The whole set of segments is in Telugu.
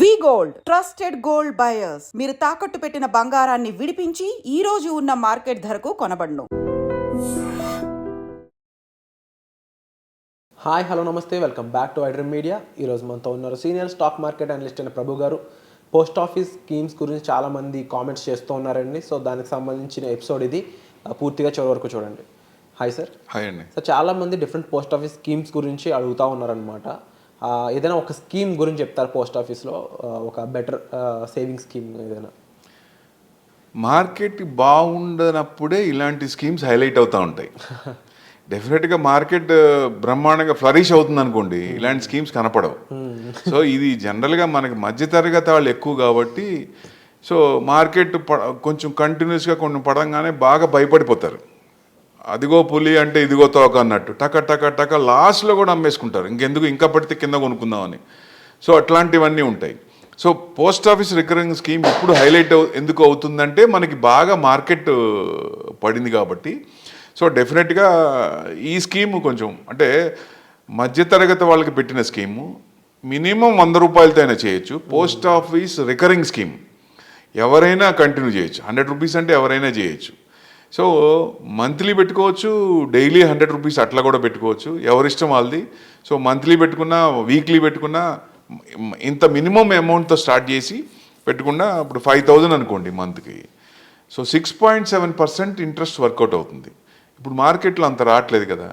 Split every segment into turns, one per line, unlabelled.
వి గోల్డ్ ట్రస్టెడ్ గోల్డ్ బయర్స్. మీరు తాకట్టు పెట్టిన బంగారాన్ని విడిపించి ఈ రోజు ఉన్న మార్కెట్ ధరకు కొనబడును.
హాయ్ హలో నమస్తే, welcome back to iDream media. ఈరోజు మనతో ఉన్నారు సీనియర్ స్టాక్ మార్కెట్ అనలిస్ట్ అయిన ప్రభు గారు. పోస్ట్ ఆఫీస్ స్కీమ్స్ గురించి చాలామంది కామెంట్స్ చేస్తూ ఉన్నారండి. సో దానికి సంబంధించిన ఎపిసోడ్ ఇది, పూర్తిగా చివరి వరకు చూడండి. Hi sir.
హాయ్ అండి.
సో చాలామంది డిఫరెంట్ పోస్ట్ ఆఫీస్ స్కీమ్స్ గురించి అడుగుతూ ఉన్నారనమాట. ఏదైనా ఒక స్కీమ్ గురించి చెప్తారు పోస్ట్ ఆఫీస్లో, ఒక బెటర్ సేవింగ్ స్కీమ్ ఏదైనా?
మార్కెట్ బాగుండనప్పుడే ఇలాంటి స్కీమ్స్ హైలైట్ అవుతూ ఉంటాయి. డెఫినెట్గా మార్కెట్ బ్రహ్మాండంగా ఫ్లరిష్ అవుతుంది అనుకోండి, ఇలాంటి స్కీమ్స్ కనపడవు. సో ఇది జనరల్గా మనకి మధ్యతరగతి వాళ్ళు ఎక్కువ కాబట్టి, సో మార్కెట్ కొంచెం కంటిన్యూస్గా కొన్ని పడంగానే బాగా భయపడిపోతారు. అదిగో పులి అంటే ఇదిగో తోక అన్నట్టు టక టక టక లాస్ట్లో కూడా అమ్మేసుకుంటారు, ఇంకెందుకు ఇంకా పడితే కింద కొనుక్కుందామని. సో అట్లాంటివన్నీ ఉంటాయి. So post office recurring scheme ఇప్పుడు హైలైట్ ఎందుకు అవుతుందంటే మనకి బాగా మార్కెట్ పడింది కాబట్టి. సో డెఫినెట్గా ఈ స్కీము కొంచెం అంటే మధ్యతరగతి వాళ్ళకి పెట్టిన స్కీము, మినిమం 100 రూపాయలతో అయినా చేయొచ్చు. పోస్ట్ ఆఫీస్ రికరింగ్ స్కీమ్ ఎవరైనా కంటిన్యూ చేయొచ్చు. 100 రూపీస్ అంటే ఎవరైనా చేయొచ్చు. సో మంత్లీ పెట్టుకోవచ్చు, డైలీ 100 రూపీస్ అట్లా కూడా పెట్టుకోవచ్చు, ఎవరిష్టం వాళ్ళది. సో మంత్లీ పెట్టుకున్నా, వీక్లీ పెట్టుకున్నా, ఇంత మినిమం అమౌంట్తో స్టార్ట్ చేసి పెట్టుకున్నా ఇప్పుడు 5000 అనుకోండి మంత్కి. సో 6.7% ఇంట్రెస్ట్ వర్కౌట్ అవుతుంది. ఇప్పుడు మార్కెట్లో అంత రావట్లేదు కదా,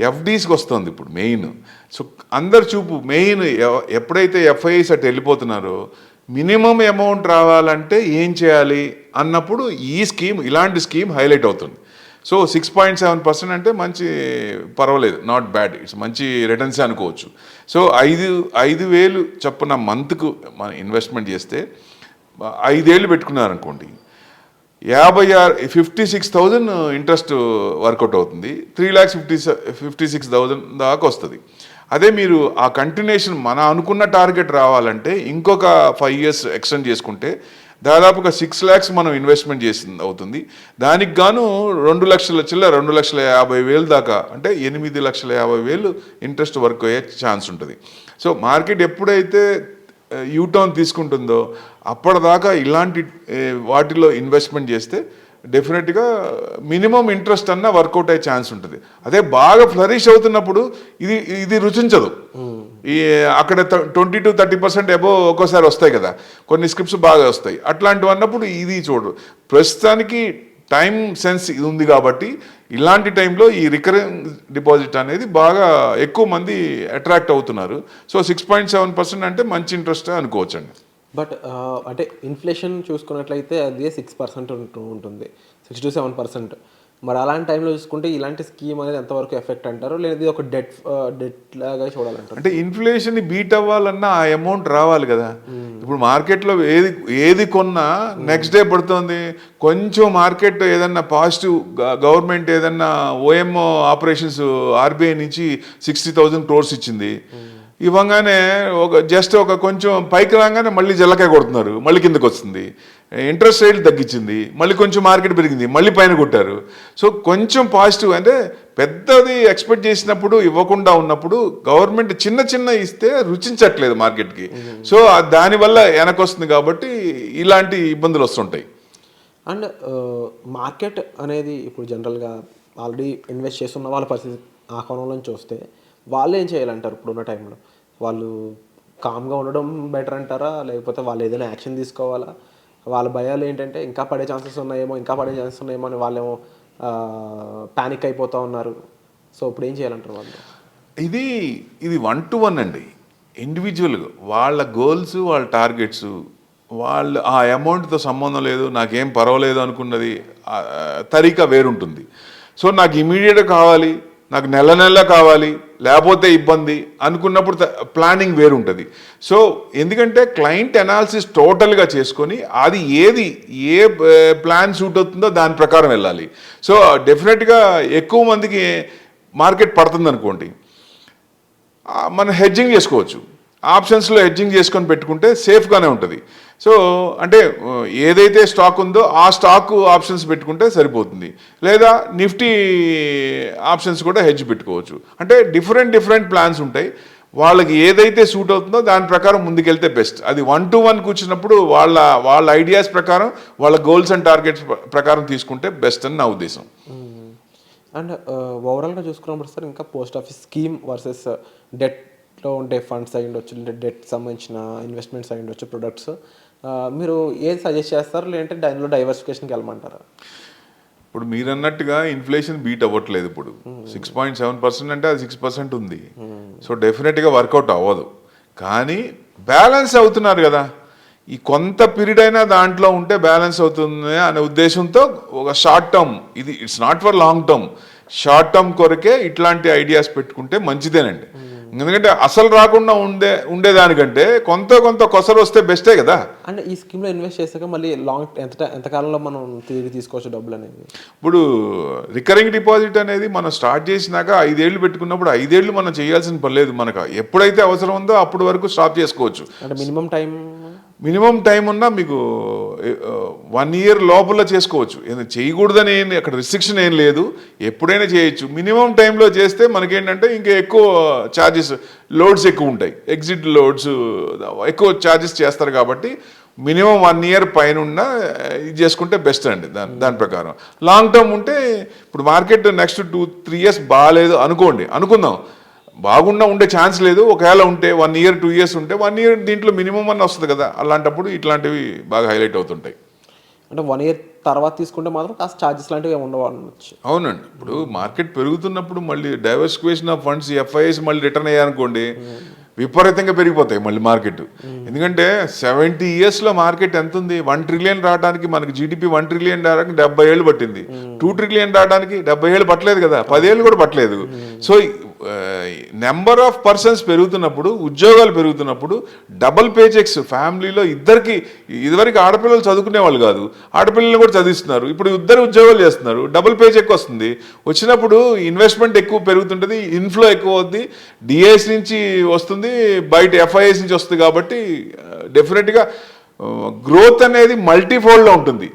ఎఫ్డీస్కి వస్తుంది ఇప్పుడు మెయిన్. సో అందరు చూపు మెయిన్ ఎప్పుడైతే ఎఫ్ఐఐస్ అటు వెళ్ళిపోతున్నారో, మినిమం అమౌంట్ రావాలంటే ఏం చేయాలి అన్నప్పుడు ఈ స్కీమ్, ఇలాంటి స్కీమ్ హైలైట్ అవుతుంది. సో 6.7% అంటే మంచి పర్వాలేదు, నాట్ బ్యాడ్, ఇట్స్ మంచి రిటర్న్స్ అనుకోవచ్చు. సో 5,000 చొప్పున మంత్కు మనం ఇన్వెస్ట్మెంట్ చేస్తే 5 ఏళ్ళు పెట్టుకున్నారనుకోండి, 56,000 ఇంట్రెస్ట్ వర్కౌట్ అవుతుంది. 3,56,000 దాకా వస్తుంది. అదే మీరు ఆ కంటిన్యూషన్ మన అనుకున్న టార్గెట్ రావాలంటే ఇంకొక 5 years ఎక్స్టెండ్ చేసుకుంటే దాదాపుగా 6 lakhs మనం ఇన్వెస్ట్మెంట్ చేసింది అవుతుంది. దానికి గాను 2 లక్షల చిల్లర 2,50,000 దాకా, అంటే 8,50,000 ఇంట్రెస్ట్ వర్క్ అయ్యే ఛాన్స్ ఉంటుంది. సో మార్కెట్ ఎప్పుడైతే యూటర్న్ తీసుకుంటుందో అప్పటిదాకా ఇలాంటి వాటిలో ఇన్వెస్ట్మెంట్ చేస్తే డెఫినెట్గా మినిమం ఇంట్రెస్ట్ అన్న వర్కౌట్ అయ్యే ఛాన్స్ ఉంటుంది. అదే బాగా ఫ్లరిష్ అవుతున్నప్పుడు ఇది రుచించదు. ఈ అక్కడ 20-30% అబోవ్ ఒక్కోసారి వస్తాయి కదా, కొన్ని స్క్రిప్ట్స్ బాగా వస్తాయి. అట్లాంటివి అన్నప్పుడు ఇది చూడు. ప్రస్తుతానికి టైం సెన్స్ ఇది ఉంది కాబట్టి ఇలాంటి టైంలో ఈ రికరింగ్ డిపాజిట్ అనేది బాగా ఎక్కువ మంది అట్రాక్ట్ అవుతున్నారు. సో 6.7% అంటే మంచి ఇంట్రెస్ట్ అనుకోవచ్చండి.
బట్ అంటే ఇన్ఫ్లేషన్ చూసుకున్నట్లయితే అదే 6% ఉంటుంది, 6-7%. మరి అలాంటి టైంలో చూసుకుంటే ఇలాంటి స్కీమ్ అనేది ఎంతవరకు ఎఫెక్ట్ అంటారు, లేదా ఒక డెట్ లాగా చూడాలంటారు?
అంటే ఇన్ఫ్లేషన్ బీట్ అవ్వాలన్నా ఆ అమౌంట్ రావాలి కదా. ఇప్పుడు మార్కెట్లో ఏది కొన్నా నెక్స్ట్ డే పడుతుంది. కొంచెం మార్కెట్ ఏదన్నా పాజిటివ్, గవర్నమెంట్ ఏదన్నా ఓఎంఓ ఆపరేషన్స్ ఆర్బీఐ నుంచి 60,000 crores ఇచ్చింది, ఇవ్వగానే జస్ట్ ఒక కొంచెం పైకి రాగానే మళ్ళీ జల్లకాయ కొడుతున్నారు, మళ్ళీ కిందకు వస్తుంది. ఇంట్రెస్ట్ రేట్లు తగ్గించింది, మళ్ళీ కొంచెం మార్కెట్ పెరిగింది, మళ్ళీ పైన కొట్టారు. సో కొంచెం పాజిటివ్ అంటే పెద్దది ఎక్స్పెక్ట్ చేసినప్పుడు ఇవ్వకుండా ఉన్నప్పుడు గవర్నమెంట్ చిన్న ఇస్తే రుచించట్లేదు మార్కెట్కి. సో దానివల్ల వెనకొస్తుంది కాబట్టి ఇలాంటి ఇబ్బందులు వస్తుంటాయి.
అండ్ మార్కెట్ అనేది ఇప్పుడు జనరల్గా ఆల్రెడీ ఇన్వెస్ట్ చేస్తున్న వాళ్ళ పరిస్థితి ఆ కోణంలో చూస్తే వాళ్ళు ఏం చేయాలంటారు? ఇప్పుడున్న టైంలో వాళ్ళు కామ్గా ఉండడం బెటర్ అంటారా, లేకపోతే వాళ్ళు ఏదైనా యాక్షన్ తీసుకోవాలా? వాళ్ళ భయాలు ఏంటంటే ఇంకా పడే ఛాన్సెస్ ఉన్నాయేమో అని వాళ్ళేమో ప్యానిక్ అయిపోతూ ఉన్నారు. సో ఇప్పుడు ఏం చేయాలంటారు వాళ్ళు?
ఇది 1-to-1 అండి. ఇండివిజువల్గా వాళ్ళ గోల్స్, వాళ్ళ టార్గెట్స్, వాళ్ళు ఆ అమౌంట్తో సంబంధం లేదు, నాకేం పర్వాలేదు అనుకున్నది తరీకా వేరుంటుంది. సో నాకు ఇమీడియట్గా కావాలి, నాకు నెల కావాలి, లేకపోతే ఇబ్బంది అనుకున్నప్పుడు ప్లానింగ్ వేరుంటుంది. సో ఎందుకంటే క్లయింట్ అనాలిసిస్ టోటల్గా చేసుకొని అది ఏ ప్లాన్ సూట్ అవుతుందో దాని ప్రకారం వెళ్ళాలి. సో డెఫినెట్గా ఎక్కువ మందికి మార్కెట్ పడుతుంది అనుకోండి, మనం హెడ్జింగ్ చేసుకోవచ్చు. ఆప్షన్స్లో హెడ్జింగ్ చేసుకొని పెట్టుకుంటే సేఫ్గానే ఉంటుంది. సో అంటే ఏదైతే స్టాక్ ఉందో ఆ స్టాక్ ఆప్షన్స్ పెట్టుకుంటే సరిపోతుంది, లేదా నిఫ్టీ ఆప్షన్స్ కూడా హెడ్జ్ పెట్టుకోవచ్చు. అంటే డిఫరెంట్ ప్లాన్స్ ఉంటాయి. వాళ్ళకి ఏదైతే సూట్ అవుతుందో దాని ప్రకారం ముందుకెళ్తే బెస్ట్. అది 1-to-1 కూర్చున్నప్పుడు వాళ్ళ ఐడియాస్ ప్రకారం వాళ్ళ గోల్స్ అండ్ టార్గెట్స్ ప్రకారం తీసుకుంటే బెస్ట్ అని నా ఉద్దేశం.
అండ్ ఓవరాల్గా చూసుకున్నప్పుడు సార్ ఇంకా పోస్ట్ ఆఫీస్ స్కీమ్ వర్సెస్ డెట్లో ఉండే ఫండ్స్ అయి ఉండొచ్చు, లేదా డెట్ సంబంధించిన ఇన్వెస్ట్మెంట్స్ అయి ఉండొచ్చు, ప్రొడక్ట్స్, మీరు ఏది సజెస్ట్ చేస్తారు, లేదంటే దానిలో డైవర్సిఫికేషన్కి వెళ్ళమంటారా?
ఇప్పుడు మీరు అన్నట్టుగా ఇన్ఫ్లేషన్ బీట్ అవ్వట్లేదు. ఇప్పుడు 6.7% అంటే అది 6% ఉంది. సో డెఫినెట్గా వర్కౌట్ అవ్వదు. కానీ బ్యాలెన్స్ అవుతున్నారు కదా, ఈ కొంత పీరియడ్ అయినా దాంట్లో ఉంటే బ్యాలెన్స్ అవుతుంది అనే ఉద్దేశంతో ఒక షార్ట్ టర్మ్, ఇది it's not for long term, short term కొరకే ఇట్లాంటి ఐడియాస్ పెట్టుకుంటే మంచిదేనండి. ఎందుకంటే అసలు రాకుండా ఉండేదానికంటే కొంత కొసరు వస్తే బెస్టే కదా.
అంటే ఈ స్కీమ్లో ఇన్వెస్ట్ చేసాక మళ్ళీ లాంగ్ ఎంతకాలంలో మనం తిరిగి తీసుకోవచ్చు డబ్బులు అనేది?
ఇప్పుడు రికరింగ్ డిపాజిట్ అనేది మనం స్టార్ట్ చేసినాక 5 ఏళ్ళు పెట్టుకున్నప్పుడు 5 ఏళ్ళు మనం చేయాల్సిన పని లేదు. మనకు ఎప్పుడైతే అవసరం ఉందో అప్పటి వరకు స్టాప్ చేసుకోవచ్చు.
అంటే మినిమం
టైం ఉన్నా మీకు 1 ఇయర్ లోపల చేసుకోవచ్చు. చేయకూడదని అక్కడ రిస్ట్రిక్షన్ ఏం లేదు, ఎప్పుడైనా చేయొచ్చు. మినిమం టైంలో చేస్తే మనకేంటంటే ఇంకా ఎక్కువ ఛార్జెస్, లోడ్స్ ఎక్కువ ఉంటాయి, ఎగ్జిట్ లోడ్స్ ఎక్కువ ఛార్జెస్ చేస్తారు. కాబట్టి మినిమం 1 ఇయర్ పైన ఉన్న ఇది చేసుకుంటే బెస్ట్ అండి. దాని ప్రకారం లాంగ్ టర్మ్ ఉంటే, ఇప్పుడు మార్కెట్ నెక్స్ట్ 2-3 ఇయర్స్ బాగాలేదు అనుకుందాం, బాగున్నా ఉండే ఛాన్స్ లేదు. ఒకవేళ ఉంటే 1 ఇయర్ 2 ఇయర్స్ ఉంటే 1 ఇయర్ దీంట్లో మినిమం అన్న వస్తుంది కదా. అలాంటప్పుడు ఇట్లాంటివి బాగా హైలైట్ అవుతుంటాయి.
అంటే 1 ఇయర్ తర్వాత తీసుకుంటే మాత్రం కాస్త ఛార్జెస్ లాంటివి ఉండవచ్చు.
అవునండి. ఇప్పుడు మార్కెట్ పెరుగుతున్నప్పుడు మళ్ళీ డైవర్సిఫికేషన్ ఆఫ్ ఫండ్స్, ఎఫ్ఐఎస్ మళ్ళీ రిటర్న్ అయ్యారనుకోండి, విపరీతంగా పెరిగిపోతాయి మళ్ళీ మార్కెట్. ఎందుకంటే 70 ఇయర్స్లో మార్కెట్ ఎంత ఉంది? 1 ట్రిలియన్ రావడానికి, మనకి జీడిపి 1 ట్రిలియన్ రావడానికి 70 ఏళ్ళు పట్టింది. 2 ట్రిలియన్ రావడానికి 70 ఏళ్ళు పట్టలేదు కదా, 10 ఏళ్ళు కూడా పట్టలేదు. సో నెంబర్ ఆఫ్ పర్సన్స్ పెరుగుతున్నప్పుడు, ఉద్యోగాలు పెరుగుతున్నప్పుడు, డబుల్ పే చెక్స్ ఫ్యామిలీలో ఇద్దరికి, ఇదివరకు ఆడపిల్లలు చదువుకునే వాళ్ళు కాదు, ఆడపిల్లలు కూడా చదివిస్తున్నారు. ఇప్పుడు ఇద్దరు ఉద్యోగాలు చేస్తున్నారు, డబుల్ పే చెక్ వస్తుంది. వచ్చినప్పుడు ఇన్వెస్ట్మెంట్ ఎక్కువ పెరుగుతుంటుంది, ఇన్ఫ్లో ఎక్కువ అవుద్ది, డిఐఎస్ నుంచి వస్తుంది, బయట ఎఫ్ఐఎస్ నుంచి వస్తుంది. కాబట్టి డెఫినెట్గా గ్రోత్ అనేది మల్టీఫోల్డ్లో ఉంటుంది.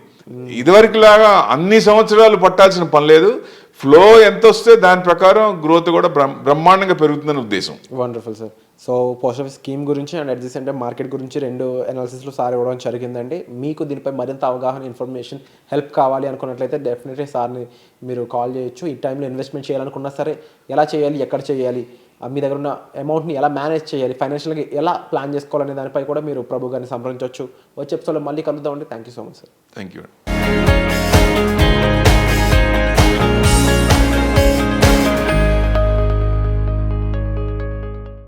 ఇదివరకు లాగా అన్ని సంవత్సరాలు పట్టాల్సిన పని లేదు. ఫ్లో ఎంత వస్తే దాని ప్రకారం గ్రోత్ కూడా బ్రహ్మాండంగా పెరుగుతుందని ఉద్దేశం.
Wonderful sir. So post office scheme గురించి and at the same time market గురించి 2 అనాలిసిస్లో సార్ ఇవ్వడం జరిగిందండి. మీకు దీనిపై మరింత అవగాహన, ఇన్ఫర్మేషన్, హెల్ప్ కావాలి అనుకున్నట్లయితే డెఫినెట్లీ సార్ని మీరు కాల్ చేయొచ్చు. ఈ టైంలో ఇన్వెస్ట్మెంట్ చేయాలనుకున్నా సరే ఎలా చేయాలి, ఎక్కడ చేయాలి, మీ దగ్గర ఉన్న అమౌంట్ని ఎలా మేనేజ్ చేయాలి, ఫైనాన్షియల్గా ఎలా ప్లాన్ చేసుకోవాలనే దానిపై కూడా మీరు ప్రభు గారిని సంప్రదించవచ్చు. వచ్చే ఎపిసోడ్లో మళ్ళీ కలుద్దామండి. Thank you so much sir.
Thank you.